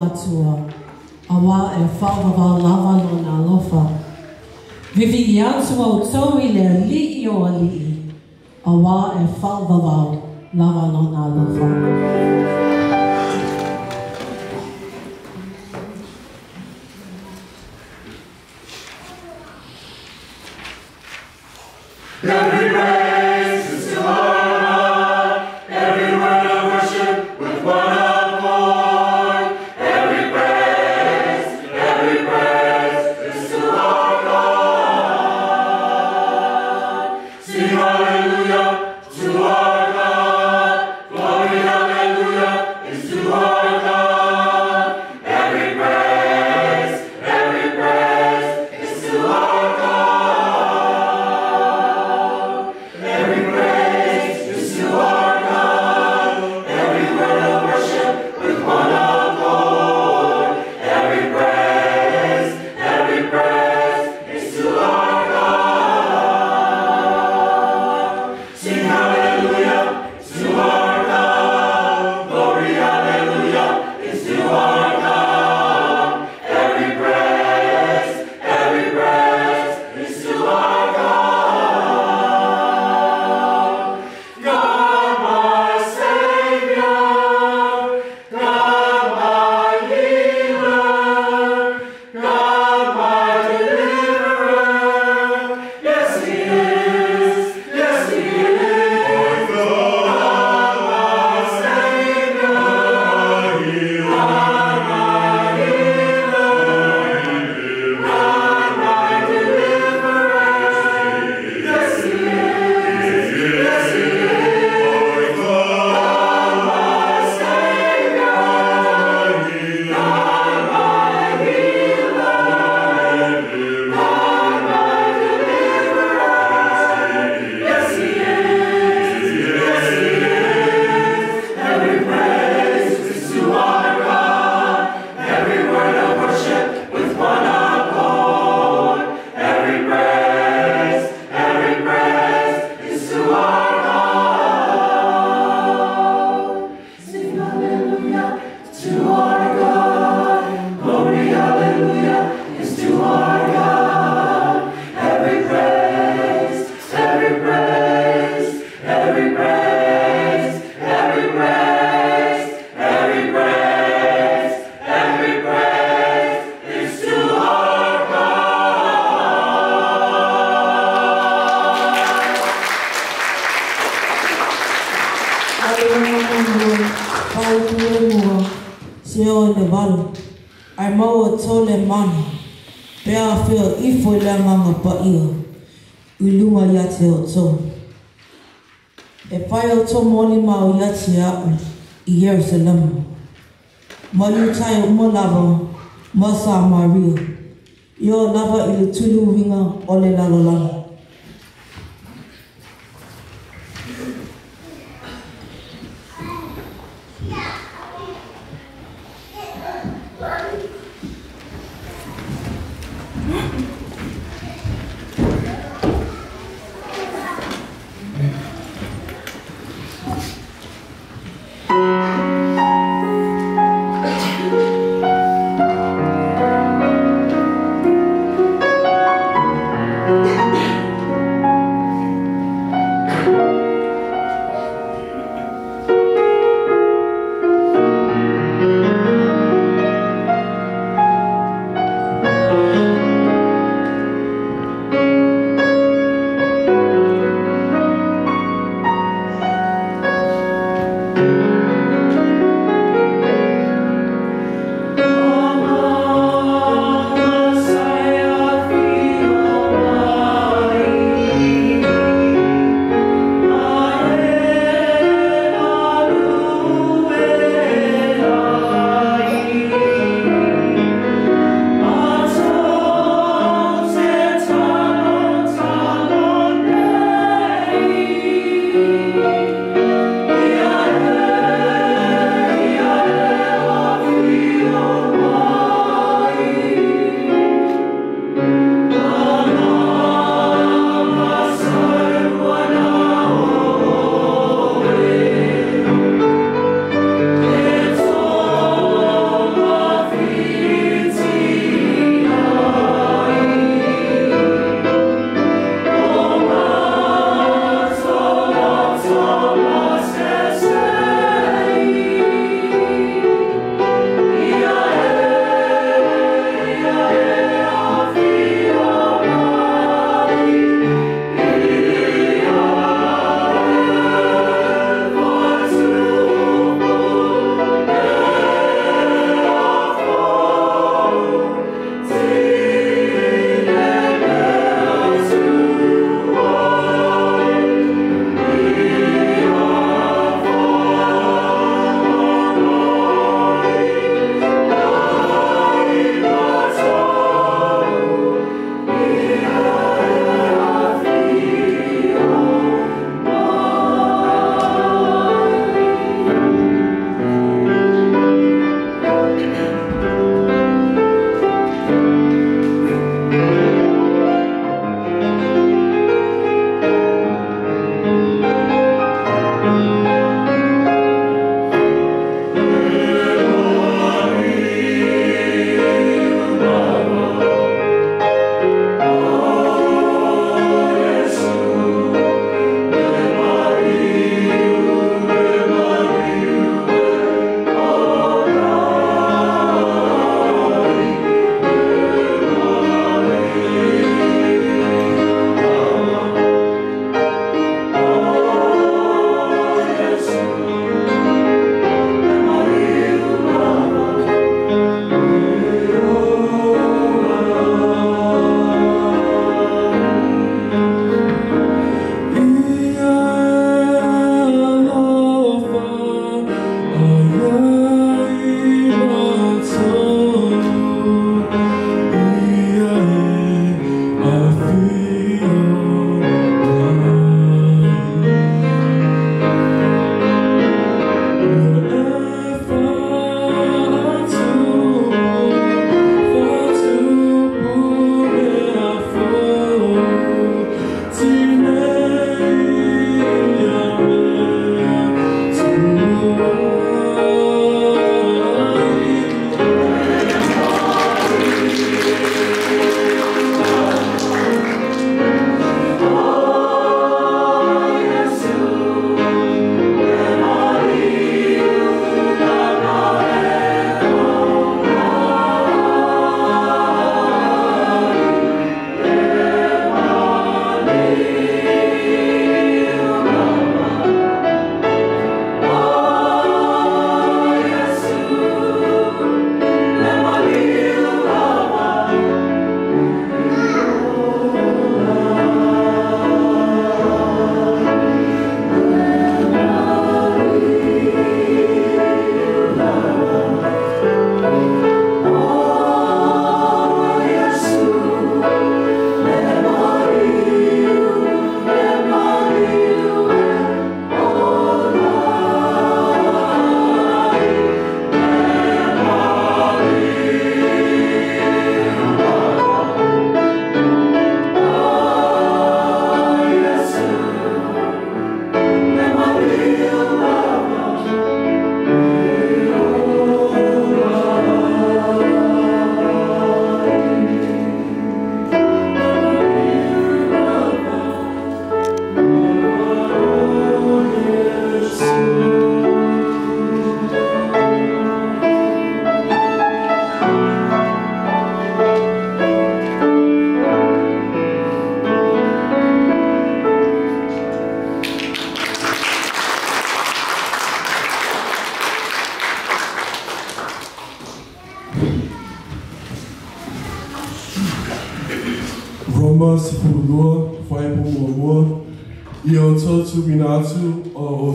atua, awa e whawawau lava no nā lofa. Vivi i atua o tau I le li'i o a li'i, awa e whawawau lava no nā lofa. Every praise is to our God, every word of worship with one accord. Every praise is to our God. Sing hallelujah to our God, glory hallelujah is to our God. Every praise is to our God. Ai mau tole mana, pea whio I foi la manga pa ia, ulunga yate o tō. E whai o tō moni mau yate au I Jerusalem. Malu tai o mo lava, masa Maria, Io lava I le tulu winga o le lalolanga. Yeah. Roma Sipulua, Faibu Mua, Io Totu Minatu, o